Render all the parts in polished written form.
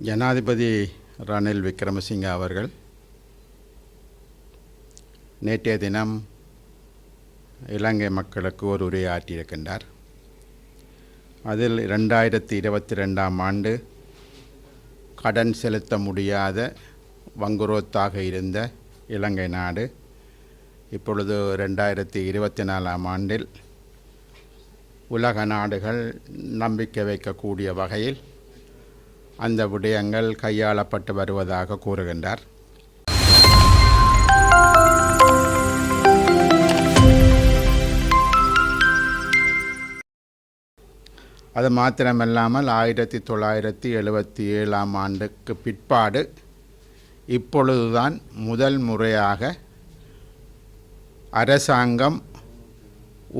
ஜனாதிபதி ரணில் விக்ரமசிங்க அவர்கள் நேற்றைய தினம் இலங்கை மக்களுக்கு ஒரு உரையாற்றியிருக்கின்றார். அதில் 2022ஆம் ஆண்டு கடன் செலுத்த முடியாத வங்குரோத்தாக இருந்த இலங்கை நாடு இப்பொழுது 2024ஆம் ஆண்டில் உலக நாடுகள் நம்பிக்கை வைக்கக்கூடிய வகையில் அந்த விடயங்கள் கையாளப்பட்டு வருவதாக கூறுகின்றார். அது மாத்திரமல்லாமல் 1977ஆம் ஆண்டுக்கு பிற்பாடு இப்பொழுதுதான் முதல் முறையாக அரசாங்கம்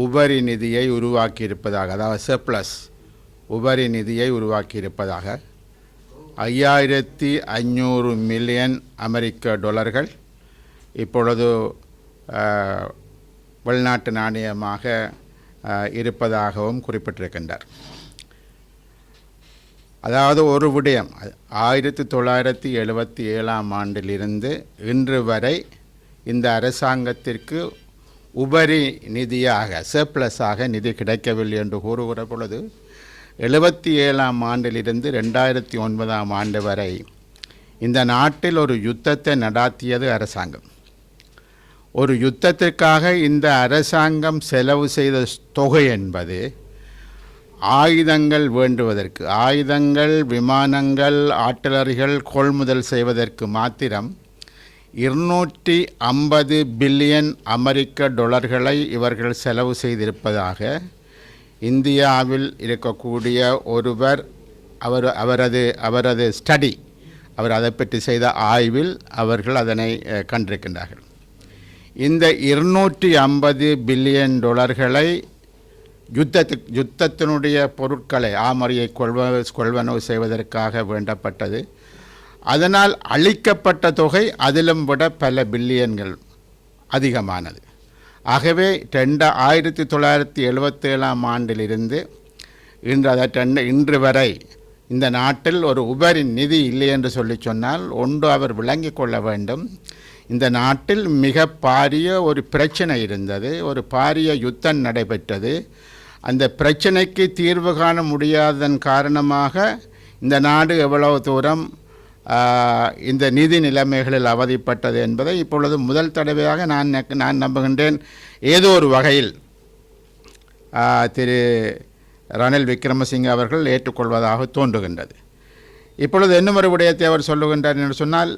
உபரி நிதியை உருவாக்கியிருப்பதாக, அதாவது சர்ப்ளஸ் உபரி நிதியை உருவாக்கியிருப்பதாக 5500 மில்லியன் அமெரிக்க டாலர்கள் இப்பொழுது வெளிநாட்டு நாணயமாக இருப்பதாகவும் குறிப்பிட்டிருக்கின்றார். அதாவது ஒரு விடயம், 1977ஆம் ஆண்டிலிருந்து இன்று வரை இந்த அரசாங்கத்திற்கு உபரி நிதியாக சர்ப்ளஸாக நிதி கிடைக்கவில்லை என்று கூறுகிற பொழுது 77ஆம் ஆண்டிலிருந்து 2009ஆம் ஆண்டு வரை இந்த நாட்டில் ஒரு யுத்தத்தை நடாத்தியது அரசாங்கம். ஒரு யுத்தத்திற்காக இந்த அரசாங்கம் செலவு செய்த தொகை என்பது ஆயுதங்கள் வேண்டுவதற்கு, ஆயுதங்கள், விமானங்கள், ஆர்ட்டிலரிகள் கொள்முதல் செய்வதற்கு மாத்திரம் 250 பில்லியன் அமெரிக்க டாலர்களை இவர்கள் செலவு செய்திருப்பதாக இந்தியாவில் இருக்கக்கூடிய ஒருவர் அவரது ஸ்டடி, அவர் அதை பற்றி செய்த ஆய்வில் அவர்கள் அதனை கண்டிருக்கின்றார்கள். இந்த 250 பில்லியன் டாலர்களை யுத்தத்தினுடைய பொருட்களை ஆமரியை கொள்வனவு செய்வதற்காக வேண்டப்பட்டது. அதனால் அளிக்கப்பட்ட தொகை அதிலும் விட பல பில்லியன்கள் அதிகமானது. ஆகவே 1977ஆம் ஆண்டிலிருந்து இன்று வரை இந்த நாட்டில் ஒரு உபரி நிதி இல்லை என்று சொல்லி சொன்னால் ஒன்று அவர் விளங்கி கொள்ள வேண்டும். இந்த நாட்டில் மிக பாரிய ஒரு பிரச்சனை இருந்தது, ஒரு பாரிய யுத்தம் நடைபெற்றது. அந்த பிரச்சனைக்கு தீர்வு காண முடியாததன் காரணமாக இந்த நாடு எவ்வளவு தூரம் இந்த நிதி நிலைமைகளில் அவதிப்பட்டது என்பதை இப்பொழுது முதல் தடவையாக நான் நம்புகின்றேன் ஏதோ ஒரு வகையில் திரு ரணில் விக்ரமசிங்க அவர்கள் ஏற்றுக்கொள்வதாக தோன்றுகின்றது. இப்பொழுது இன்னும் ஒரு விடயத்தை அவர் சொல்லுகின்றார் என்று சொன்னால்,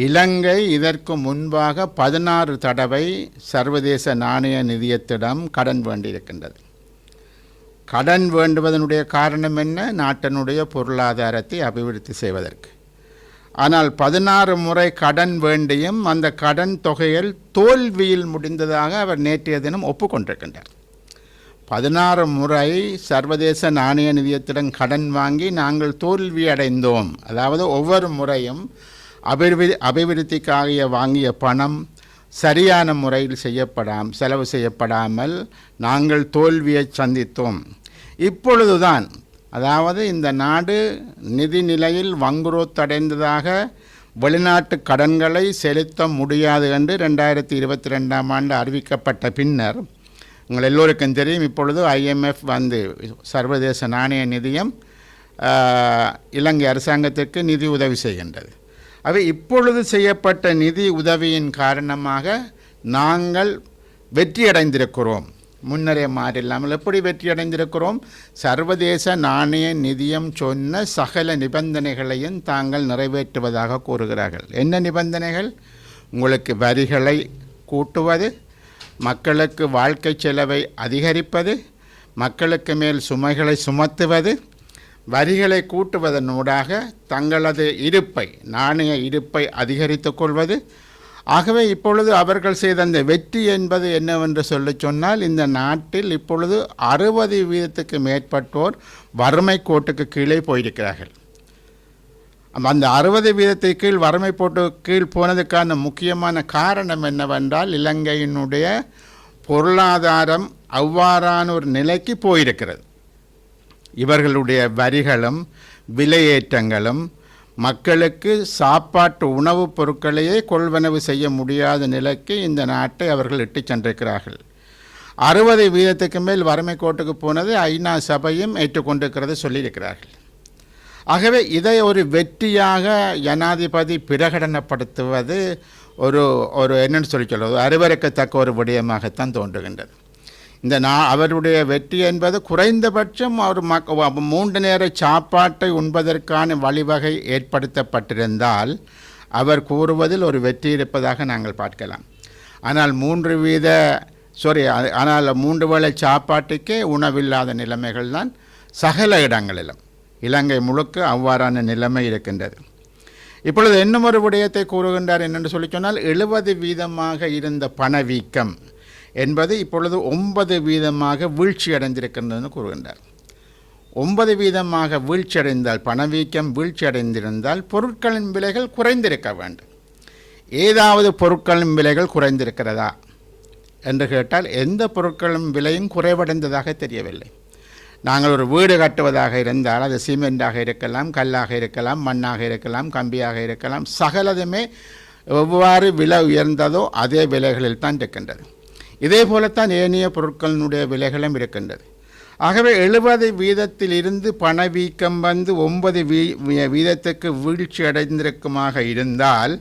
இலங்கை இதற்கு முன்பாக 16 தடவை சர்வதேச நாணய நிதியத்திடம் கடன் வேண்டியிருக்கின்றது. கடன் வேண்டுவதனுடைய காரணம் என்ன? நாட்டினுடைய பொருளாதாரத்தை அபிவிருத்தி செய்வதற்கு. ஆனால் 16 முறை கடன் வேண்டியும் அந்த கடன் தொகையில் தோல்வியில் முடிந்ததாக அவர் நேற்றைய தினம் ஒப்புக்கொண்டிருக்கின்றார். 16 முறை சர்வதேச நாணய நிதியத்திடம் கடன் வாங்கி நாங்கள் தோல்வி அடைந்தோம். அதாவது ஒவ்வொரு முறையும் அபிவிருத்திக்காக வாங்கிய பணம் சரியான முறையில் செலவு செய்யப்படாமல் நாங்கள் தோல்வியை சந்தித்தோம். இப்பொழுதுதான், அதாவது இந்த நாடு நிதி நிலையில் வங்குரோத்தடைந்ததாக, வெளிநாட்டு கடன்களை செலுத்த முடியாது என்று 2022ஆம் ஆண்டு அறிவிக்கப்பட்ட பின்னர் உங்கள் எல்லோருக்கும் தெரியும், இப்பொழுது IMF சர்வதேச நாணய நிதியம் இலங்கை அரசாங்கத்திற்கு நிதி உதவி செய்கின்றது. அவை இப்பொழுது செய்யப்பட்ட நிதி உதவியின் காரணமாக நாங்கள் வெற்றியடைந்திருக்கிறோம். முன்னரே மாறில்லாமல் எப்படி வெற்றியடைந்திருக்கிறோம்? சர்வதேச நாணய நிதியம் சொன்ன சகல நிபந்தனைகளையும் தாங்கள் நிறைவேற்றுவதாக கூறுகிறார்கள். என்ன நிபந்தனைகள்? உங்களுக்கு வரிகளை கூட்டுவது, மக்களுக்கு வாழ்க்கை செலவை அதிகரிப்பது, மக்களுக்கு மேல் சுமைகளை சுமத்துவது, வரிகளை கூட்டுவதனூடாக தங்களது இருப்பை, நாணய இருப்பை அதிகரித்து கொள்வது. ஆகவே இப்பொழுது அவர்கள் செய்த அந்த வெற்றி என்பது என்னவென்று சொன்னால், இந்த நாட்டில் இப்பொழுது 60% மேற்பட்டோர் வறுமை கோட்டுக்கு கீழே போயிருக்கிறார்கள். அந்த 60% கீழ் வறுமை கோட்டுக்கு கீழ் போனதுக்கான முக்கியமான காரணம் என்னவென்றால், இலங்கையினுடைய பொருளாதாரம் அவ்வாறான ஒரு நிலைக்கு போயிருக்கிறது. இவர்களுடைய வரிகளும் விலையேற்றங்களும் மக்களுக்கு சாப்பாட்டு உணவுப் பொருட்களையே கொள்வனவு செய்ய முடியாத நிலைக்கு இந்த நாட்டை அவர்கள் இட்டுச் சென்றிருக்கிறார்கள். 60% மேல் வறுமை கோட்டுக்கு போனது ஐநா சபையும் ஏற்றுக்கொண்டிருக்கிறது சொல்லியிருக்கிறார்கள். ஆகவே இதை ஒரு வெற்றியாக ஜனாதிபதி பிரகடனப்படுத்துவது ஒரு என்னென்னு சொல்வது அருவருக்கத்தக்க ஒரு விடயமாகத்தான் தோன்றுகின்றது. இந்த அவருடைய வெற்றி என்பது குறைந்தபட்சம் அவர் 3 நேர சாப்பாட்டை உண்பதற்கான வழிவகை ஏற்படுத்தப்பட்டிருந்தால் அவர் கூறுவதில் ஒரு வெற்றி இருப்பதாக நாங்கள் பார்க்கலாம். ஆனால் 3 வேளை சாப்பாட்டுக்கே உணவில்லாத நிலைமைகள் தான் சகல இடங்களிலும் இலங்கை முழுக்க அவ்வாறான நிலைமை இருக்கின்றது. இப்பொழுது இன்னும் ஒரு விடயத்தை கூறுகின்றார். என்னென்று சொல்லி சொன்னால் 70% இருந்த பணவீக்கம் என்பது இப்பொழுது 9% வீழ்ச்சி அடைந்திருக்கின்றதுன்னு கூறுகின்றார். 9% வீழ்ச்சியடைந்தால், பணவீக்கம் வீழ்ச்சியடைந்திருந்தால் பொருட்களின் விலைகள் குறைந்திருக்க வேண்டும். ஏதாவது பொருட்களின் விலைகள் குறைந்திருக்கிறதா என்று கேட்டால் எந்த பொருட்களின் விலையும் குறைவடைந்ததாக தெரியவில்லை. நாங்கள் ஒரு வீடு கட்டுவதாக இருந்தால் அது சிமெண்டாக இருக்கலாம், கல்லாக இருக்கலாம், மண்ணாக இருக்கலாம், கம்பியாக இருக்கலாம், சகலதுமே எவ்வாறு விலை உயர்ந்ததோ அதே விலைகளில் தான் இருக்கின்றது. இதே போலத்தான் ஏனைய பொருட்களினுடைய விலைகளும் இருக்கின்றது. ஆகவே 70% இருந்து பணவீக்கம் வந்து 9% வீழ்ச்சி அடைந்திருக்குமாக இருந்தால்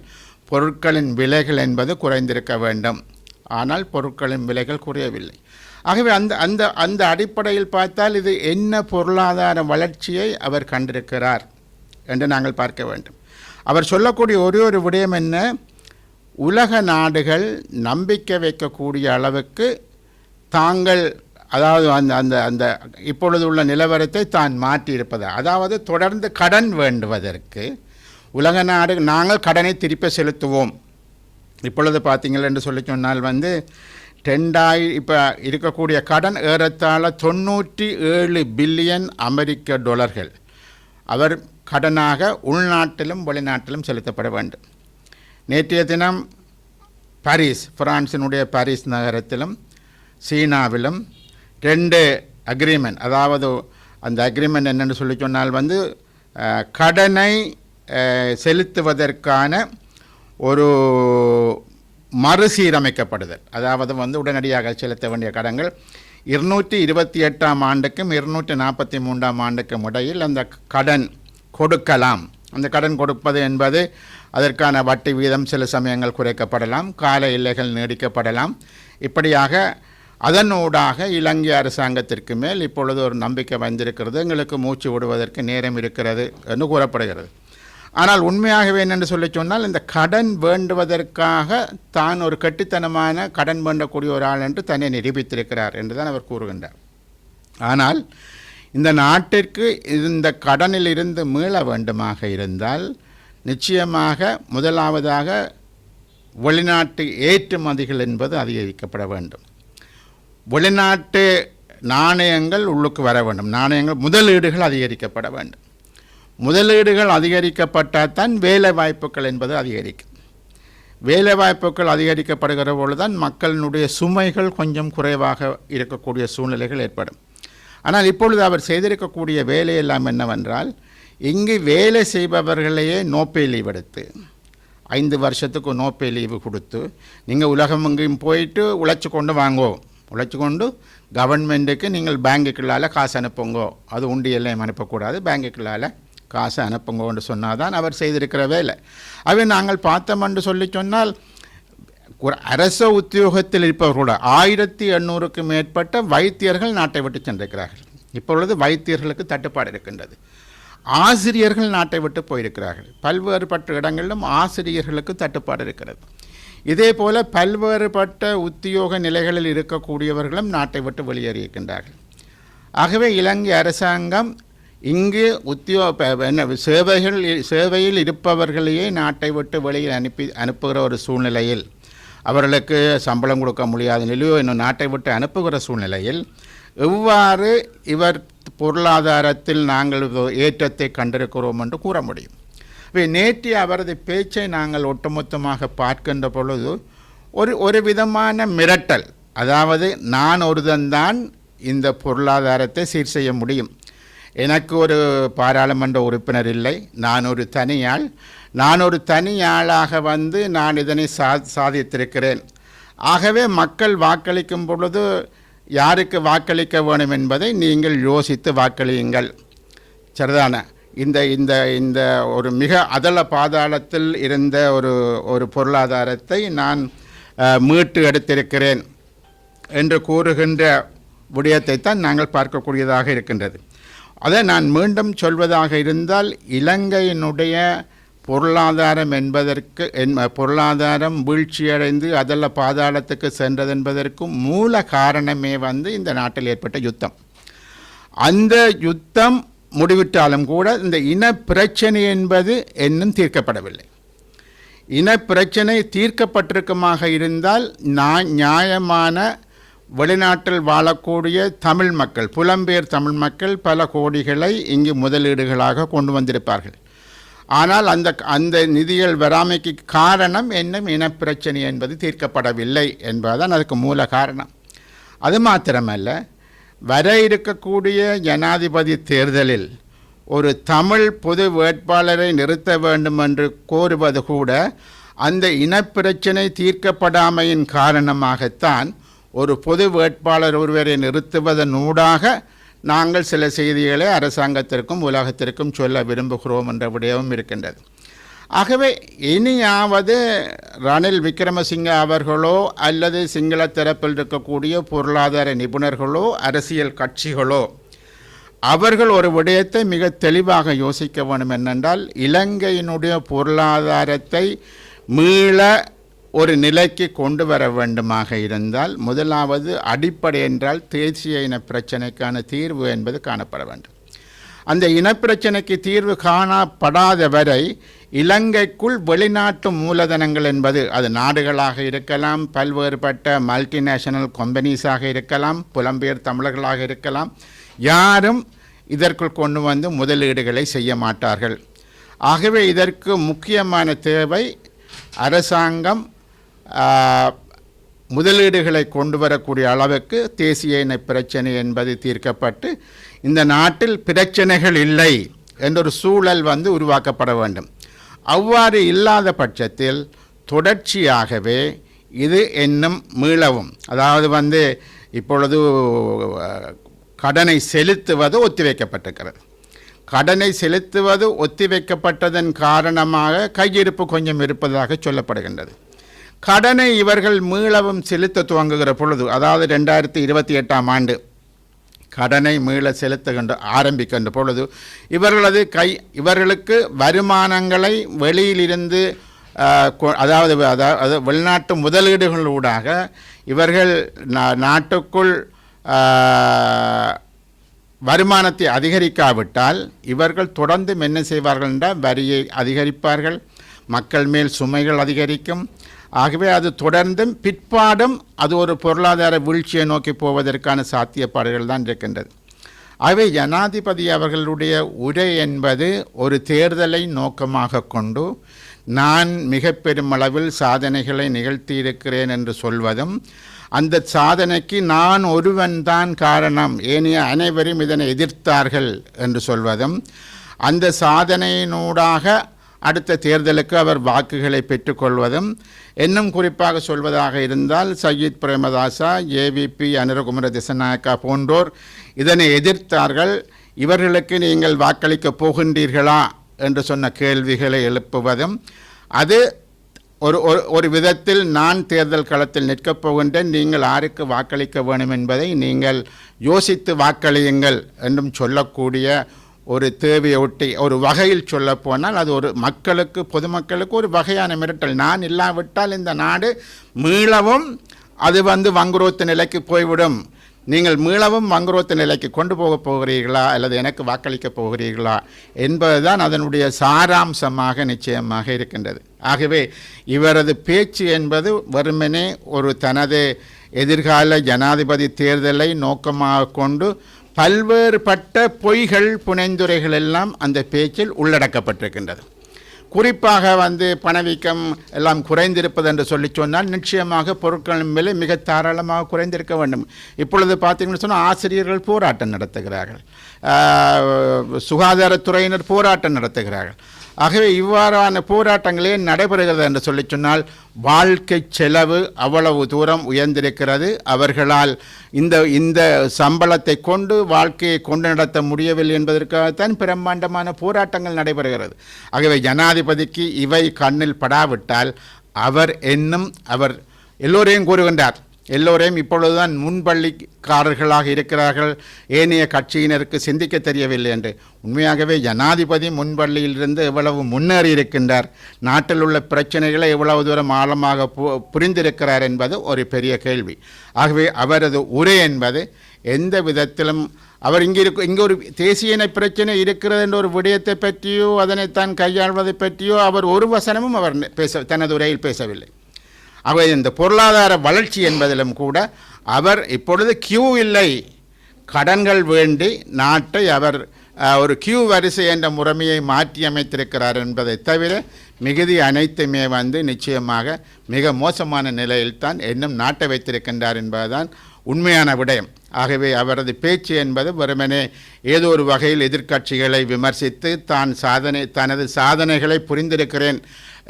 பொருட்களின் விலைகள் என்பது குறைந்திருக்க வேண்டும். ஆனால் பொருட்களின் விலைகள் குறையவில்லை. ஆகவே அந்த அடிப்படையில் பார்த்தால் இது என்ன பொருளாதார வளர்ச்சியை அவர் கண்டிருக்கிறார் என்று நாங்கள் பார்க்க வேண்டும். அவர் சொல்லக்கூடிய ஒரு விடயம் என்ன, உலக நாடுகள் நம்பிக்கை வைக்கக்கூடிய அளவுக்கு தாங்கள் அதாவது அந்த இப்பொழுது உள்ள நிலவரத்தை தான் மாற்றியிருப்பது, அதாவது தொடர்ந்து கடன் வேண்டுவதற்கு உலக நாடு நாங்கள் கடனை திருப்பி செலுத்துவோம். இப்பொழுது பார்த்தீங்கள் என்று சொல்லி சொன்னால் இப்போ இருக்கக்கூடிய கடன் ஏறத்தாழ 97 பில்லியன் அமெரிக்க டாலர்கள் அவர் கடனாக உள்நாட்டிலும் வெளிநாட்டிலும் செலுத்தப்பட வேண்டும். நேற்றைய தினம் பிரான்சினுடைய பாரிஸ் நகரத்திலும் சீனாவிலும் 2 அக்ரிமெண்ட், அதாவது அந்த அக்ரிமெண்ட் என்னென்னு சொல்லி சொன்னால் கடனை செலுத்துவதற்கான ஒரு மறுசீரமைக்கப்படுதல், அதாவது உடனடியாக செலுத்த வேண்டிய கடன்கள் 228ஆம் ஆண்டுக்கும் 243ஆம் ஆண்டுக்கும் இடையில் அந்த கடன் கொடுக்கலாம். அந்த கடன் கொடுப்பது என்பது அதற்கான வட்டி வீதம் சில சமயங்கள் குறைக்கப்படலாம், கால எல்லைகள் நீடிக்கப்படலாம். இப்படியாக அதனூடாக இலங்கை அரசாங்கத்திற்கு மேல் இப்பொழுது ஒரு நம்பிக்கை வந்திருக்கிறது, எங்களுக்கு மூச்சு விடுவதற்கு நேரம் இருக்கிறது என்று கூறப்படுகிறது. ஆனால் உண்மையாகவே என்னென்று சொல்லி சொன்னால் இந்த கடன் வேண்டுவதற்காக தான் ஒரு கட்டித்தனமான கடன் வேண்டக்கூடிய ஒரு ஆள் என்று தன்னை நிரூபித்திருக்கிறார் என்று தான் அவர் கூறுகின்றார். ஆனால் இந்த நாட்டிற்கு இந்த கடனில் இருந்து மீள வேண்டுமாக இருந்தால் நிச்சயமாக முதலாவதாக வெளிநாட்டு ஏற்றுமதிகள் என்பது அதிகரிக்கப்பட வேண்டும். வெளிநாட்டு நாணயங்கள் உள்ளுக்கு வர வேண்டும். முதலீடுகள் அதிகரிக்கப்பட வேண்டும். முதலீடுகள் அதிகரிக்கப்பட்டால் தான் வேலை வாய்ப்புகள் என்பது அதிகரிக்கும். வேலை வாய்ப்புகள் அதிகரிக்கப்படுகிற பொழுதுதான் மக்களினுடைய சுமைகள் கொஞ்சம் குறைவாக இருக்கக்கூடிய சூழ்நிலைகள் ஏற்படும். ஆனால் இப்பொழுது அவர் செய்திருக்கக்கூடிய வேலையெல்லாம் என்னவென்றால், இங்கு வேலை செய்பவர்களையே நோப்பே லீவ் எடுத்து 5 வருஷத்துக்கு நோப்பே லீவு கொடுத்து நீங்கள் உலகம் எங்கேயும் போயிட்டு உழைச்சி கொண்டு கவர்மெண்ட்டுக்கு நீங்கள் பேங்குக்குள்ளால் காசு அனுப்புங்கோ, அது உண்டியெல்லாம் அனுப்பக்கூடாது, பேங்குக்குள்ளால் காசு அனுப்புங்கன்னு சொன்னால் தான் அவர் செய்திருக்கிற வேலை. அவை நாங்கள் பார்த்தோம் என்று சொல்லி சொன்னால் அரச உத்தியோகத்தில் இருப்பவர்களோட 1800க்கு மேற்பட்ட வைத்தியர்கள் நாட்டை விட்டு சென்றிருக்கிறார்கள். இப்பொழுது வைத்தியர்களுக்கு தட்டுப்பாடு இருக்கின்றது. ஆசிரியர்கள் நாட்டை விட்டு போயிருக்கிறார்கள். பல்வேறுபட்ட இடங்களிலும் ஆசிரியர்களுக்கு தட்டுப்பாடு இருக்கிறது. இதே போல் பல்வேறுபட்ட உத்தியோக நிலைகளில் இருக்கக்கூடியவர்களும் நாட்டை விட்டு வெளியேறியிருக்கின்றார்கள். ஆகவே இலங்கை அரசாங்கம் இங்கு சேவையில் இருப்பவர்களையே நாட்டை விட்டு வெளியில் அனுப்புகிற ஒரு சூழ்நிலையில், அவர்களுக்கு சம்பளம் கொடுக்க முடியாத நிலையோ இன்னும் நாட்டை விட்டு அனுப்புகிற சூழ்நிலையில் எவ்வாறு இவர் பொருளாதாரத்தில் நாங்கள் ஏற்றத்தை கண்டிருக்கிறோம் என்று கூற முடியும். நேற்றைய அவரது பேச்சை நாங்கள் ஒட்டுமொத்தமாக பார்க்கின்ற பொழுது ஒரு விதமான மிரட்டல், அதாவது நான் ஒருதன்தான் இந்த பொருளாதாரத்தை சீர் செய்ய முடியும், எனக்கு ஒரு பாராளுமன்ற உறுப்பினர் இல்லை, நான் ஒரு தனியாள். நான் ஒரு தனியாளாக வந்து நான் இதனை சாதித்திருக்கிறேன். ஆகவே மக்கள் வாக்களிக்கும் பொழுது யாருக்கு வாக்களிக்க வேண்டும் என்பதை நீங்கள் யோசித்து வாக்களியுங்கள். சரிதான? இந்த இந்த இந்த ஒரு மிக அதல பாதாளத்தில் இருந்த ஒரு பொருளாதாரத்தை நான் மீட்டு எடுத்திருக்கிறேன் என்று கூறுகின்ற விடயத்தை தான் நாங்கள் பார்க்கக்கூடியதாக இருக்கின்றது. அதை நான் மீண்டும் சொல்வதாக இருந்தால், இலங்கையினுடைய பொருளாதாரம் என்பதற்கு பொருளாதாரம் வீழ்ச்சியடைந்து அதல்ல பாதாளத்துக்கு சென்றது என்பதற்கு மூல காரணமே வந்து இந்த நாட்டில் ஏற்பட்ட யுத்தம். அந்த யுத்தம் முடிவிட்டாலும் கூட இந்த இன பிரச்சனை என்பது இன்னும் தீர்க்கப்படவில்லை. இன பிரச்சனை தீர்க்கப்பட்டிருக்குமாக இருந்தால் நியாயமான வெளிநாட்டில் வாழக்கூடிய தமிழ் மக்கள், புலம்பெயர் தமிழ் மக்கள் பல கோடிகளை இங்கு முதலீடுகளாக கொண்டு வந்திருப்பார்கள். ஆனால் அந்த நிதிகள் வராமைக்கு காரணம் இன்னும் இனப்பிரச்சனை என்பது தீர்க்கப்படவில்லை என்பதுதான் அதுக்கு மூல காரணம். அது மாத்திரமல்ல, வர இருக்கக்கூடிய ஜனாதிபதி தேர்தலில் ஒரு தமிழ் பொது வேட்பாளரை நிறுத்த வேண்டும் என்று கோருவது கூட அந்த இனப்பிரச்சனை தீர்க்கப்படாமையின் காரணமாகத்தான். ஒரு பொது வேட்பாளர் ஒருவரை நிறுத்துவதனூடாக நாங்கள் சில செய்திகளை அரசாங்கத்திற்கும் உலகத்திற்கும் சொல்ல விரும்புகிறோம் என்ற விடயமும் இருக்கின்றது. ஆகவே இனியாவது ரணில் விக்ரமசிங்க அவர்களோ அல்லது சிங்கள தரப்பில் இருக்கக்கூடிய பொருளாதார நிபுணர்களோ அரசியல் கட்சிகளோ அவர்கள் ஒரு விடயத்தை மிக தெளிவாக யோசிக்க வேண்டும். என்னென்றால், இலங்கையினுடைய பொருளாதாரத்தை மீள ஒரு நிலைக்கு கொண்டு வர வேண்டுமாக இருந்தால் முதலாவது அடிப்படை என்றால் தேசிய இன பிரச்சனைக்கான தீர்வு என்பது காணப்பட வேண்டும். அந்த இனப்பிரச்சனைக்கு தீர்வு காணப்படாத வரை இலங்கைக்குள் வெளிநாட்டு மூலதனங்கள் என்பது அது நாடுகளாக இருக்கலாம், பல்வேறுபட்ட மல்டிநேஷனல் கம்பெனிஸாக இருக்கலாம், புலம்பெயர் தமிழர்களாக இருக்கலாம், யாரும் இதற்குள் கொண்டு வந்து முதலீடுகளை செய்ய மாட்டார்கள். ஆகவே இதற்கு முக்கியமான தேவை அரசாங்கம் முதலீடுகளை கொண்டு வரக்கூடிய அளவுக்கு தேசிய இன பிரச்சனை என்பது தீர்க்கப்பட்டு இந்த நாட்டில் பிரச்சனைகள் இல்லை என்றொரு சூழல் வந்து உருவாக்கப்பட வேண்டும். அவ்வாறு இல்லாத பட்சத்தில் தொடர்ச்சியாகவே இது இன்னும் மீளவும், அதாவது வந்து இப்பொழுது கடனை செலுத்துவது ஒத்திவைக்கப்பட்டிருக்கிறது. கடனை செலுத்துவது ஒத்திவைக்கப்பட்டதன் காரணமாக கையிருப்பு கொஞ்சம் இருப்பதாக சொல்லப்படுகின்றது. கடனை இவர்கள் மீளவும் செலுத்த துவங்குகிற பொழுது, அதாவது 2028ஆம் ஆண்டு கடனை மீள செலுத்துகின்ற ஆரம்பிக்கின்ற பொழுது இவர்களுக்கு வருமானங்களை வெளியிலிருந்து அதாவது வெளிநாட்டு முதலீடுகளூடாக இவர்கள் நாட்டுக்குள் வருமானத்தை அதிகரிக்காவிட்டால் இவர்கள் தொடர்ந்து என்ன செய்வார்கள் என்றால் வரியை அதிகரிப்பார்கள், மக்கள் மேல் சுமைகள் அதிகரிக்கும். ஆகவே அது தொடர்ந்தும் பிற்பாடும் அது ஒரு பொருளாதார வீழ்ச்சியை நோக்கி போவதற்கான சாத்தியப்பாடுகள் தான் இருக்கின்றது. ஆகவே ஜனாதிபதி அவர்களுடைய உரை என்பது ஒரு தேர்தலை நோக்கமாக கொண்டு நான் மிக பெருமளவில் சாதனைகளை நிகழ்த்தியிருக்கிறேன் என்று சொல்வதும், அந்த சாதனைக்கு நான் ஒருவன் தான் காரணம், ஏனைய அனைவரும் இதனை எதிர்த்தார்கள் என்று சொல்வதும், அந்த சாதனையினூடாக அடுத்த தேர்தலுக்கு அவர் வாக்குகளை பெற்றுக்கொள்வதும், இன்னும் குறிப்பாக சொல்வதாக இருந்தால் சையீத் பிரேமதாசா, ஏவிபி அனுரகுமார திசநாயக்கா போன்றோர் இதனை எதிர்த்தார்கள், இவர்களுக்கு நீங்கள் வாக்களிக்கப் போகின்றீர்களா என்று சொன்ன கேள்விகளை எழுப்புவதும், அது ஒரு விதத்தில் நான் தேர்தல் களத்தில் நிற்கப் போகின்றேன், நீங்கள் யாருக்கு வாக்களிக்க வேண்டும் என்பதை நீங்கள் யோசித்து வாக்களியுங்கள் என்றும் சொல்லக்கூடிய ஒரு தேவையொட்டி ஒரு வகையில் சொல்லப்போனால் அது ஒரு மக்களுக்கு, பொதுமக்களுக்கு ஒரு வகையான மிரட்டல். நான் இல்லாவிட்டால் இந்த நாடு மீளவும் அது வந்து வங்குரோத்து நிலைக்கு போய்விடும், நீங்கள் மீளவும் வங்குரோத்து நிலைக்கு கொண்டு போகப் போகிறீர்களா அல்லது எனக்கு வாக்களிக்கப் போகிறீர்களா என்பதுதான் அதனுடைய சாராம்சமாக நிச்சயமாக இருக்கின்றது. ஆகவே இவரது பேச்சு என்பது வெறுமனே ஒரு தனது எதிர்கால ஜனாதிபதி தேர்தலை நோக்கமாக கொண்டு பல்வேறுபட்ட பொய்கள் புனைந்துரைகள் எல்லாம் அந்த பேச்சில் உள்ளடக்கப்பட்டிருக்கின்றது. குறிப்பாக வந்து பணவீக்கம் எல்லாம் குறைந்திருப்பது என்று சொல்லி சொன்னால் நிச்சயமாக பொருட்களின் விலை மிக தாராளமாக குறைந்திருக்க வேண்டும். இப்பொழுது பார்த்தீங்கன்னு சொன்னால் ஆசிரியர்கள் போராட்டம் நடத்துகிறார்கள், சுகாதாரத்துறையினர் போராட்டம் நடத்துகிறார்கள். ஆகவே இவ்வாறான போராட்டங்களே நடைபெறுகிறது என்று சொல்லி சொன்னால் வாழ்க்கை செலவு அவ்வளவு தூரம் உயர்ந்திருக்கிறது. அவர்களால் இந்த சம்பளத்தை கொண்டு வாழ்க்கையை கொண்டு நடத்த முடியவில்லை என்பதற்காகத்தான் பிரம்மாண்டமான போராட்டங்கள் நடைபெறுகிறது. ஆகவே ஜனாதிபதிக்கு இவை கண்ணில் படாவிட்டால் அவர் எல்லோரையும் கூறுகின்றார், எல்லோரையும் இப்பொழுதுதான் முன்பள்ளிக்காரர்களாக இருக்கிறார்கள், ஏனைய கட்சியினருக்கு சிந்திக்க தெரியவில்லை என்று. உண்மையாகவே ஜனாதிபதி முன்பள்ளியிலிருந்து எவ்வளவு முன்னேறி இருக்கின்றார், நாட்டில் உள்ள பிரச்சனைகளை எவ்வளவு தூரம் ஆழமாக புரிந்திருக்கிறார் என்பது ஒரு பெரிய கேள்வி. ஆகவே அவரது உரை என்பது எந்த விதத்திலும் அவர் இங்கே ஒரு தேசிய இன பிரச்சனை இருக்கிறது என்ற ஒரு விடயத்தை பற்றியோ அதனைத்தான் கையாள்வதை பற்றியோ அவர் ஒரு வசனமும் அவர் தனது உரையில் பேசவில்லை. ஆகவே இந்த பொருளாதார வளர்ச்சி என்பதிலும் கூட அவர் இப்பொழுது கியூ இல்லை, கடன்கள் வேண்டி நாட்டை அவர் ஒரு கியூ வரிசை என்ற முறைமையை மாற்றி அமைத்திருக்கிறார் என்பதை தவிர மிகுதி அனைத்துமே நிச்சயமாக மிக மோசமான நிலையில்தான் இன்னும் நாட்டை வைத்திருக்கின்றார் என்பதுதான் உண்மையான விடயம். ஆகவே அவரது பேச்சு என்பது வெறுமனே ஏதோ ஒரு வகையில் எதிர்க்கட்சிகளை விமர்சித்து தனது சாதனைகளை புரிந்திருக்கிறேன்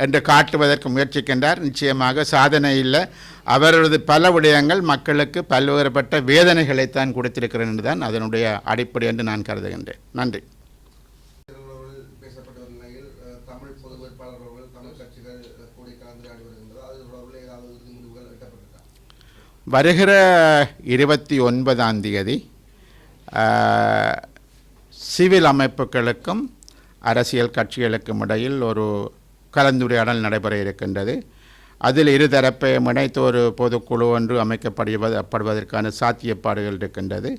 என்று காட்டுவதற்கு முயற்சிக்கின்றார். நிச்சயமாக சாதனை இல்லை, அவரது பல விடயங்கள் மக்களுக்கு பல்வேறுபட்ட வேதனைகளைத்தான் கொடுத்திருக்கிறேன் என்றுதான் அதனுடைய அடிப்படை என்று நான் கருதுகின்றேன். நன்றி. வருகிற 29ஆம் தேதி சிவில் அமைப்புகளுக்கும் அரசியல் கட்சிகளுக்கும் இடையில் ஒரு கலந்துரையாடல் நடைபெற இருக்கின்றது. அதில் இருதரப்பையும் இணைத்து ஒரு பொதுக்குழு ஒன்று அமைக்கப்படுவதற்கான சாத்தியப்பாடுகள் இருக்கின்றது.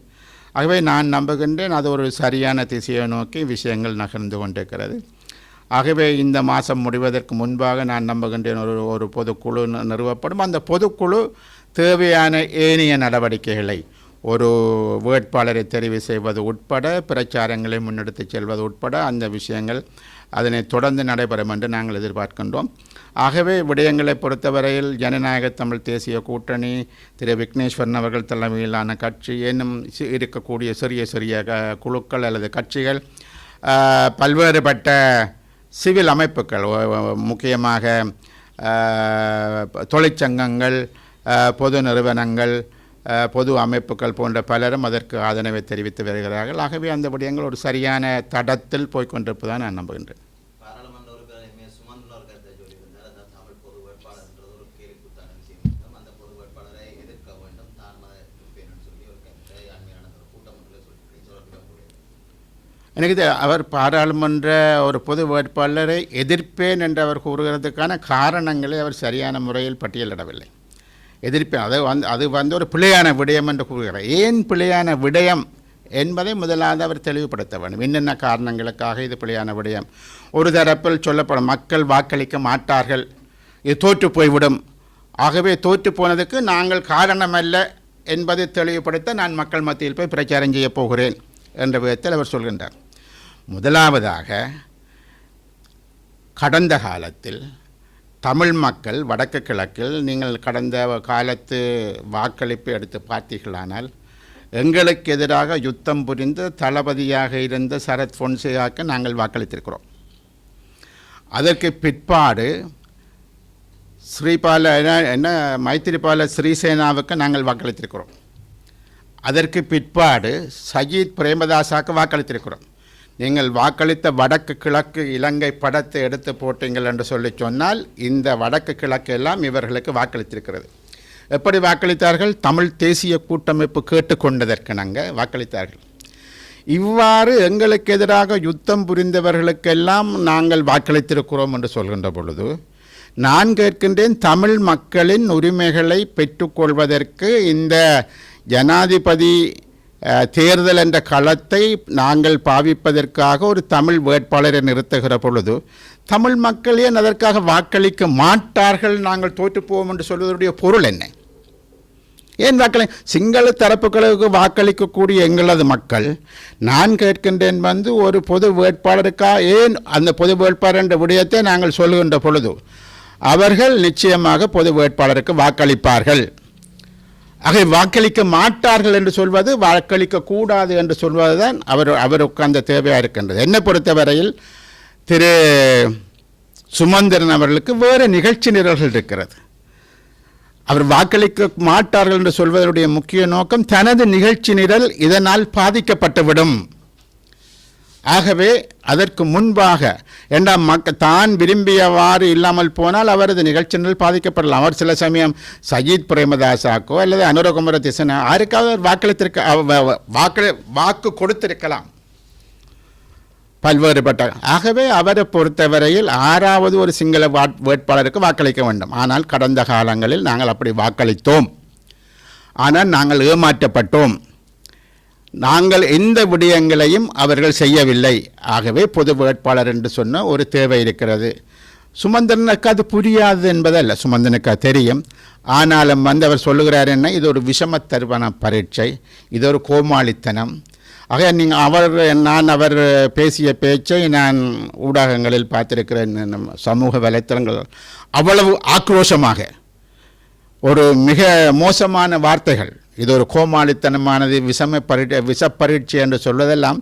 ஆகவே நான் நம்புகின்றேன் அது ஒரு சரியான திசையை நோக்கி விஷயங்கள் நகர்ந்து கொண்டிருக்கிறது. ஆகவே இந்த மாதம் முடிவதற்கு முன்பாக நான் நம்புகின்றேன் ஒரு பொதுக்குழு நிறுவப்படும். அந்த பொதுக்குழு தேவையான ஏனைய நடவடிக்கைகளை ஒரு வேட்பாளரை தெரிவு செய்வது உட்பட பிரச்சாரங்களை முன்னெடுத்து செல்வது உட்பட அந்த விஷயங்கள் அதனை தொடர்ந்து நடைபெறும் என்று நாங்கள் எதிர்பார்க்கின்றோம். ஆகவே விடயங்களை பொறுத்தவரையில் ஜனநாயக தமிழ் தேசிய கூட்டணி, திரு விக்னேஸ்வரன் அவர்கள் தலைமையிலான கட்சி, இன்னும் இருக்கக்கூடிய சிறிய குழுக்கள் அல்லது கட்சிகள், பல்வேறுபட்ட சிவில் அமைப்புகள், முக்கியமாக தொழிற்சங்கங்கள், பொது நிறுவனங்கள், பொது அமைப்புகள் போன்ற பலரும் அதற்கு ஆதரவை தெரிவித்து வருகிறார்கள். ஆகவே அந்த விடயங்கள் ஒரு சரியான தடத்தில் போய்கொண்டிருப்பதான் நான் நம்புகின்றேன். எனக்கு அவர் பாராளுமன்ற ஒரு பொது வேட்பாளரை எதிர்ப்பேன் என்று அவர் கூறுகிறதுக்கான காரணங்களை அவர் சரியான முறையில் பட்டியலிடவில்லை. எதிர்ப்பேன் அது ஒரு பிழையான விடயம் என்று கூறுகிறார். ஏன் பிழையான விடயம் என்பதை முதலாவது அவர் தெளிவுபடுத்த வேண்டும். என்னென்ன காரணங்களுக்காக இது பிழையான விடயம்? ஒரு தரப்பில் சொல்லப்படும் மக்கள் வாக்களிக்க மாட்டார்கள், இது தோற்று போய்விடும், ஆகவே தோற்று போனதுக்கு நாங்கள் காரணமல்ல என்பதை தெளிவுபடுத்த நான் மக்கள் மத்தியில் போய் பிரச்சாரம் செய்ய போகிறேன் என்ற விதத்தில் அவர் சொல்கின்றார். முதலாவதாக, கடந்த காலத்தில் தமிழ் மக்கள் வடக்கு கிழக்கில் நீங்கள் கடந்த காலத்து வாக்களிப்பு எடுத்து பார்த்தீர்களானால் எங்களுக்கு எதிராக யுத்தம் புரிந்து தளபதியாக இருந்த சரத் பொன்சேகாவுக்கு நாங்கள் வாக்களித்திருக்கிறோம். அதற்கு பிற்பாடு மைத்திரிபால ஸ்ரீசேனாவுக்கு நாங்கள் வாக்களித்திருக்கிறோம். அதற்கு பிற்பாடு சஜித் பிரேமதாசாவுக்கு வாக்களித்திருக்கிறோம். நீங்கள் வாக்களித்த வடக்கு கிழக்கு இலங்கை படத்தை எடுத்து போட்டீங்கள் என்று சொல்லி சொன்னால் இந்த வடக்கு கிழக்கு எல்லாம் இவர்களுக்கு வாக்களித்திருக்கிறது. எப்படி வாக்களித்தார்கள்? தமிழ் தேசிய கூட்டமைப்பு கேட்டுக்கொண்டதற்கிணங்க வாக்களித்தார்கள். இவ்வாறு எங்களுக்கு எதிராக யுத்தம் புரிந்தவர்களுக்கெல்லாம் நாங்கள் வாக்களித்திருக்கிறோம் என்று சொல்கின்ற பொழுது நான் கேட்கின்றேன், தமிழ் மக்களின் உரிமைகளை பெற்றுக்கொள்வதற்கு இந்த ஜனாதிபதி தேர்தல் என்ற களத்தை நாங்கள் பாவிப்பதற்காக ஒரு தமிழ் வேட்பாளரை நிறுத்துகிற பொழுது தமிழ் மக்கள் ஏன் அதற்காக வாக்களிக்க மாட்டார்கள், நாங்கள் தோற்றுப்போவோம் என்று சொல்வதனுடைய பொருள் என்ன? ஏன் சிங்கள தரப்புகளுக்கு வாக்களிக்கக்கூடிய எங்களது மக்கள், நான் கேட்கின்றேன் ஒரு பொது வேட்பாளருக்காக ஏன் அந்த பொது வேட்பாளர் என்ற விடயத்தை நாங்கள் சொல்லுகின்ற பொழுது அவர்கள் நிச்சயமாக பொது வேட்பாளருக்கு வாக்களிப்பார்கள். ஆகவே வாக்களிக்க மாட்டார்கள் என்று சொல்வது, வாக்களிக்க கூடாது என்று சொல்வதுதான் அவருக்கு அந்த தேவையாக இருக்கின்றது. என்னை பொறுத்தவரையில் திரு சுமந்திரன் அவர்களுக்கு வேறு நிகழ்ச்சி நிரல்கள் இருக்கிறது. அவர் வாக்களிக்க மாட்டார்கள் என்று சொல்வதனுடைய முக்கிய நோக்கம் தனது நிகழ்ச்சி நிரல் இதனால் பாதிக்கப்பட்டுவிடும். ஆகவே அதற்கு முன்பாக தான் விரும்பியவாறு இல்லாமல் போனால் அவரது நிகழ்ச்சி நிரல் பாதிக்கப்படலாம். அவர் சில சமயம் சஜித் பிரேமதாசாக்கோ அல்லது அனுரகுமார திசனா யாருக்காவது வாக்கு கொடுத்திருக்கலாம் பல்வேறுபட்ட. ஆகவே அவரை பொறுத்தவரையில் 6வது ஒரு சிங்கள வேட்பாளருக்கு வாக்களிக்க வேண்டும். ஆனால் கடந்த காலங்களில் நாங்கள் அப்படி வாக்களித்தோம். ஆனால் நாங்கள் ஏமாற்றப்பட்டோம். நாங்கள் எந்த விடயங்களையும் அவர்கள் செய்யவில்லை. ஆகவே பொது வேட்பாளர் என்று சொன்ன ஒரு தேவை இருக்கிறது. சுமந்திரனுக்கு அது புரியாது என்பதல்ல, சுமந்திரனுக்கு அது தெரியும். ஆனாலும் அவர் சொல்லுகிறார் என்ன, இது ஒரு விஷமத்தருவன பரீட்சை, இது ஒரு கோமாளித்தனம். ஆக நான் அவர் பேசிய பேச்சை நான் ஊடகங்களில் பார்த்திருக்கிறேன், சமூக வலைத்தளங்கள். அவ்வளவு ஆக்ரோஷமாக ஒரு மிக மோசமான வார்த்தைகள், இது ஒரு கோமாளித்தனமானது, விஷப்பரீட்சை என்று சொல்வதெல்லாம்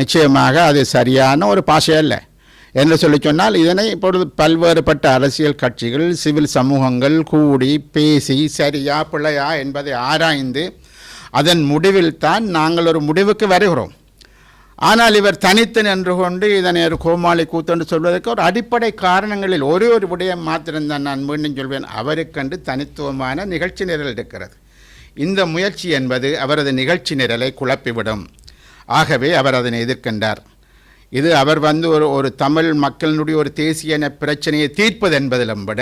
நிச்சயமாக அது சரியான ஒரு பாஷை அல்ல என்று சொன்னால், இதனை இப்பொழுது பல்வேறுபட்ட அரசியல் கட்சிகள், சிவில் சமூகங்கள் கூடி பேசி சரியா பிழையா என்பதை ஆராய்ந்து அதன் முடிவில் தான் நாங்கள் ஒரு முடிவுக்கு வருகிறோம். ஆனால் இவர் தனித்து நின்று கொண்டு இதனை ஒரு கோமாளி கூத்தென்று சொல்வதற்கு ஒரு அடிப்படை காரணங்களில் ஒரு விடயம் மாத்திரம்தான் நான் மீண்டும் சொல்வேன். அவருக்கென்று தனித்துவமான நிகழ்ச்சி நிரல் இருக்கிறது. இந்த முயற்சி என்பது அவரது நிகழ்ச்சி நிரலை குழப்பிவிடும். ஆகவே அவர் அதனை எதிர்க்கின்றார். இது அவர் ஒரு தமிழ் மக்களினுடைய ஒரு தேசிய பிரச்சனையை தீர்ப்பது என்பதிலும் விட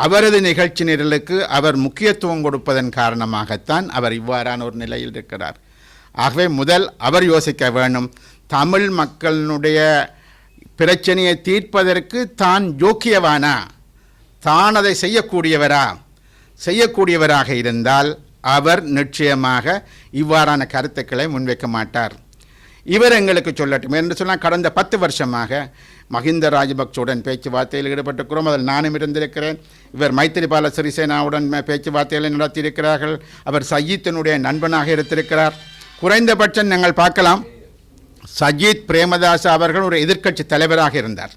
அவரது நிகழ்ச்சி நிரலுக்கு அவர் முக்கியத்துவம் கொடுப்பதன் காரணமாகத்தான் அவர் இவ்வாறான ஒரு நிலையில் இருக்கிறார். ஆகவே முதல் அவர் யோசிக்க வேண்டும், தமிழ் மக்களினுடைய பிரச்சனையை தீர்ப்பதற்கு தான் யோக்கியவானா, தான் அதை செய்யக்கூடியவராக இருந்தால் அவர் நிச்சயமாக இவ்வாறான கருத்துக்களை முன்வைக்க மாட்டார். இவர் எங்களுக்கு சொல்லட்டும் என்று சொன்னால், கடந்த 10 வருஷமாக மஹிந்த ராஜபக்சவுடன் பேச்சுவார்த்தையில் ஈடுபட்டிருக்கிறோம். அதில் நானும் இருந்திருக்கிறேன். இவர் மைத்திரிபால சிறிசேனாவுடன் பேச்சுவார்த்தைகளை நடத்தியிருக்கிறார்கள். அவர் சஜித்தினுடைய நண்பனாக இருந்திருக்கிறார். குறைந்தபட்சம் நாங்கள் பார்க்கலாம், சஜித் பிரேமதாஸ் அவர்கள் ஒரு எதிர்க்கட்சி தலைவராக இருந்தார்.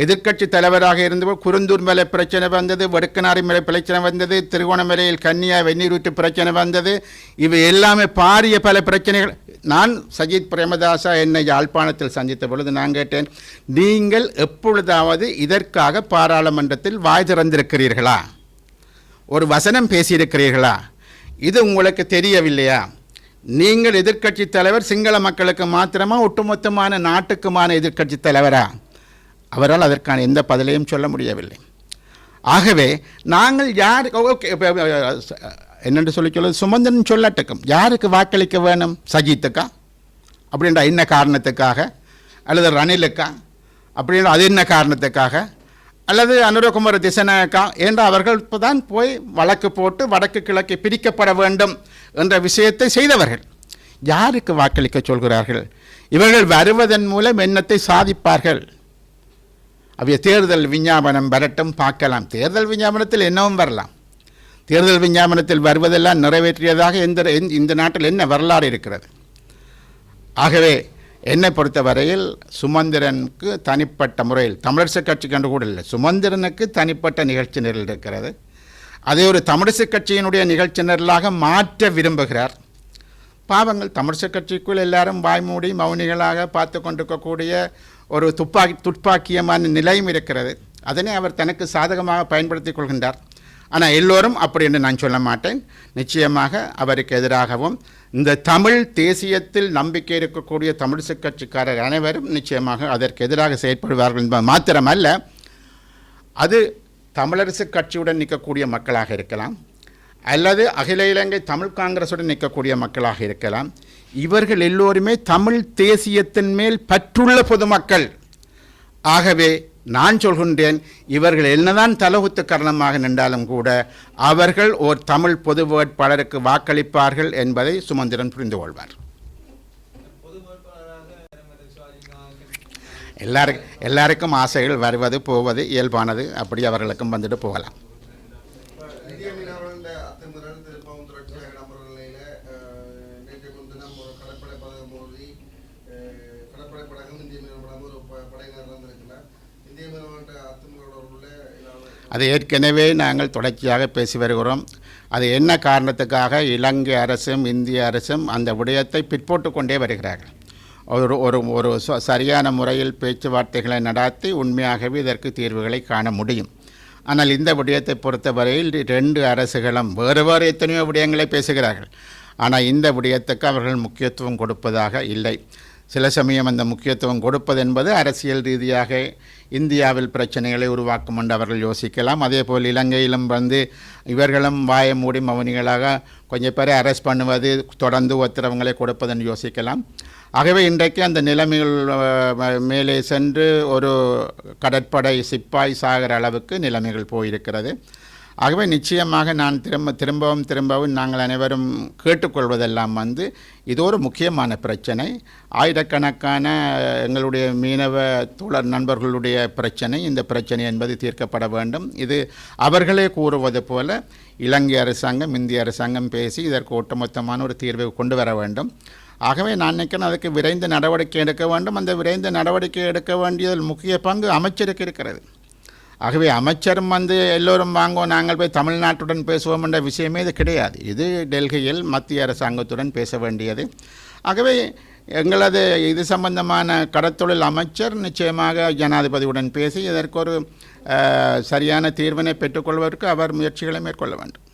எதிர்க்கட்சி தலைவராக இருந்தபோது குருந்தூர் மலை பிரச்சனை வந்தது, வடுக்கனாரி மலை பிரச்சனை வந்தது, திருகோணமலையில் கன்னியா வெந்நீரூற்று பிரச்சனை வந்தது. இவை எல்லாமே பாரிய பல பிரச்சனைகள். நான் சஜித் பிரேமதாசா என்னை யாழ்ப்பாணத்தில் சந்தித்த பொழுது நான் கேட்டேன், நீங்கள் எப்பொழுதாவது இதற்காக பாராளுமன்றத்தில் வாய் திறந்திருக்கிறீர்களா, ஒரு வசனம் பேசியிருக்கிறீர்களா? இது உங்களுக்கு தெரியவில்லையா? நீங்கள் எதிர்க்கட்சி தலைவர் சிங்கள மக்களுக்கு மாத்திரமா, ஒட்டுமொத்தமான நாட்டுக்குமான எதிர்க்கட்சி தலைவரா? அவரால் அதற்கான எந்த பதிலையும் சொல்ல முடியவில்லை. ஆகவே நாங்கள் என்னென்று சொல்ல சுமந்திரன் சொல்லட்டுக்கும், யாருக்கு வாக்களிக்க வேணும்? சஜித்துக்கா அப்படின்ற என்ன காரணத்துக்காக, அல்லது ரணிலுக்கா அப்படின்ற அது என்ன காரணத்துக்காக, அல்லது அனுரகுமார திசனாக்கா என்ற அவர்கள் தான் போய் வழக்கு போட்டு வடக்கு கிழக்கு பிரிக்கப்பட வேண்டும் என்ற விஷயத்தை செய்தவர்கள். யாருக்கு வாக்களிக்க சொல்கிறார்கள்? இவர்கள் வருவதன் மூலம் என்னத்தை சாதிப்பார்கள்? அவைய தேர்தல் விஞ்ஞாபனம் வரட்டும், பார்க்கலாம். தேர்தல் விஞ்ஞாபனத்தில் என்னவும் வரலாம். தேர்தல் விஞ்ஞாபனத்தில் வருவதெல்லாம் நிறைவேற்றியதாக இந்த நாட்டில் என்ன வரலாறு இருக்கிறது? ஆகவே என்னை பொறுத்தவரையில் சுமந்திரனுக்கு தனிப்பட்ட முறையில், தமிழரசு கட்சி கண்டு கூட இல்லை, சுமந்திரனுக்கு தனிப்பட்ட நிகழ்ச்சி நிரல் இருக்கிறது. அதை ஒரு தமிழரசு கட்சியினுடைய நிகழ்ச்சி நிரலாக மாற்ற விரும்புகிறார். பாவங்கள், தமிழரசு கட்சிக்குள் எல்லாரும் வாய்மூடி மௌனிகளாக பார்த்து கொண்டிருக்கக்கூடிய ஒரு துப்பாக்கியமான நிலையும் இருக்கிறது. அதனை அவர் தனக்கு சாதகமாக பயன்படுத்தி கொள்கின்றார். ஆனால் எல்லோரும் அப்படி என்று நான் சொல்ல மாட்டேன். நிச்சயமாக அவருக்கு எதிராகவும் இந்த தமிழ் தேசியத்தில் நம்பிக்கை இருக்கக்கூடிய தமிழிசை கட்சிக்காரர் அனைவரும் நிச்சயமாக அதற்கு எதிராக செயற்படுவார்கள் என்பது மாத்திரமல்ல, அது தமிழரசு கட்சியுடன் நிற்கக்கூடிய மக்களாக இருக்கலாம், அல்லது அகில இலங்கை தமிழ் காங்கிரசுடன் நிற்கக்கூடிய மக்களாக இருக்கலாம். இவர்கள் எல்லோருமே தமிழ் தேசியத்தின் மேல் பற்றுள்ள பொதுமக்கள். ஆகவே நான் சொல்கின்றேன், இவர்கள் என்னதான் தலகுத்து காரணமாக நின்றாலும் கூட அவர்கள் ஒரு தமிழ் பொது வேட்பாளருக்கு வாக்களிப்பார்கள் என்பதை சுமந்திரன் புரிந்து கொள்வார். எல்லாருக்கும் ஆசைகள் வருவது போவது இயல்பானது. அப்படி அவர்களுக்கும் வந்துட்டு போகலாம். அது ஏற்கனவே நாங்கள் தொடர்ச்சியாக பேசி வருகிறோம். அது என்ன காரணத்துக்காக இலங்கை அரசும் இந்திய அரசும் அந்த விடயத்தை பிற்போட்டு கொண்டே வருகிறார்கள். ஒரு சரியான முறையில் பேச்சுவார்த்தைகளை நடாத்தி உண்மையாகவே இதற்கு தீர்வுகளை காண முடியும். ஆனால் இந்த விடயத்தை பொறுத்தவரையில் 2 அரசுகளும் வேறு வேறு எத்தனையோ விடயங்களை பேசுகிறார்கள். ஆனால் இந்த விடயத்துக்கு அவர்கள் முக்கியத்துவம் கொடுப்பதாக இல்லை. சில சமயம் அந்த முக்கியத்துவம் கொடுப்பது என்பது அரசியல் ரீதியாக இந்தியாவில் பிரச்சனைகளை உருவாக்கும் என்று அவர்கள் யோசிக்கலாம். அதேபோல் இலங்கையிலும் இவர்களும் வாய மூடி மௌனிகளாக கொஞ்சம் பேரை அரெஸ்ட் பண்ணுவது, தொடர்ந்து உத்தரவுகளை கொடுப்பதென்று யோசிக்கலாம். ஆகவே இன்றைக்கு அந்த நிலைமைகள் மேலே சென்று ஒரு கடற்படை சிப்பாய் சாகிற அளவுக்கு நிலைமைகள் போயிருக்கிறது. ஆகவே நிச்சயமாக நான் திரும்பவும் நாங்கள் அனைவரும் கேட்டுக்கொள்வதெல்லாம் இது ஒரு முக்கியமான பிரச்சனை. ஆயிரக்கணக்கான எங்களுடைய மீனவ தோழர் நண்பர்களுடைய பிரச்சனை. இந்த பிரச்சனை என்பது தீர்க்கப்பட வேண்டும். இது அவர்களே கூறுவது போல இலங்கை அரசாங்கம் இந்திய அரசாங்கம் பேசி இதற்கு ஒட்டுமொத்தமான ஒரு தீர்வை கொண்டு வர வேண்டும். ஆகவே நான் நினைக்கிறேன் அதுக்கு விரைந்து நடவடிக்கை எடுக்க வேண்டும். அந்த விரைந்து நடவடிக்கை எடுக்க வேண்டியதில் முக்கிய பங்கு அமைச்சருக்கு இருக்கிறது. ஆகவே அமைச்சரும் எல்லோரும் வாங்குவோம், நாங்கள் போய் தமிழ்நாட்டுடன் பேசுவோம் என்ற விஷயமே இது கிடையாது. இது டெல்லியில் மத்திய அரசாங்கத்துடன் பேச வேண்டியது. ஆகவே எங்களது இது சம்பந்தமான கடற்தொழில் அமைச்சர் நிச்சயமாக ஜனாதிபதியுடன் பேசி இதற்கு ஒரு சரியான தீர்வினை பெற்றுக்கொள்வதற்கு அவர் முயற்சிகளை மேற்கொள்ள வேண்டும்.